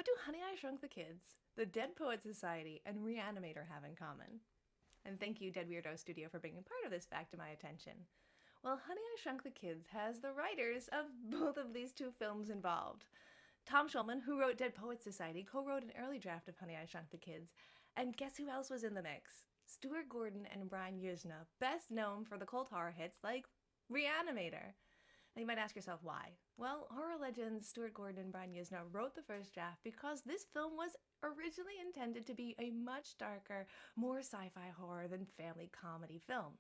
What do Honey, I Shrunk the Kids, the Dead Poets Society, and Re-Animator have in common? And thank you, Dead Weirdo Studio, for bringing part of this back to my attention. Well, Honey, I Shrunk the Kids has the writers of both of these two films involved. Tom Schulman, who wrote Dead Poets Society, co-wrote an early draft of Honey, I Shrunk the Kids. And guess who else was in the mix? Stuart Gordon and Brian Yuzna, best known for the cult horror hits like Re-Animator. And you might ask yourself why. Well, horror legends Stuart Gordon and Brian Yuzna wrote the first draft because this film was originally intended to be a much darker, more sci-fi horror than family comedy film.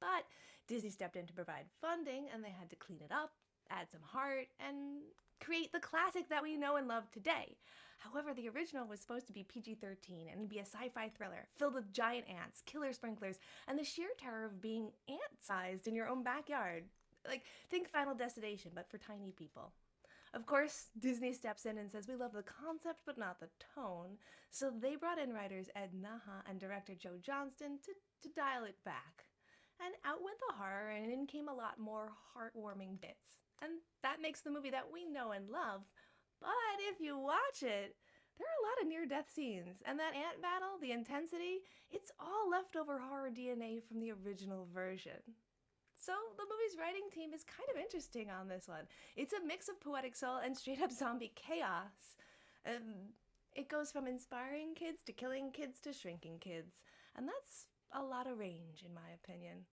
But Disney stepped in to provide funding and they had to clean it up, add some heart, and create the classic that we know and love today. However, the original was supposed to be PG-13 and be a sci-fi thriller filled with giant ants, killer sprinklers, and the sheer terror of being ant-sized in your own backyard. Like, think Final Destination, but for tiny people. Of course, Disney steps in and says we love the concept but not the tone, so they brought in writers Ed Naha and director Joe Johnston to dial it back. And out went the horror, and in came a lot more heartwarming bits. And that makes the movie that we know and love, but if you watch it, there are a lot of near-death scenes, and that ant battle, the intensity, it's all leftover horror DNA from the original version. So the movie's writing team is kind of interesting on this one. It's a mix of poetic soul and straight up zombie chaos. It goes from inspiring kids to killing kids to shrinking kids. And that's a lot of range, in my opinion.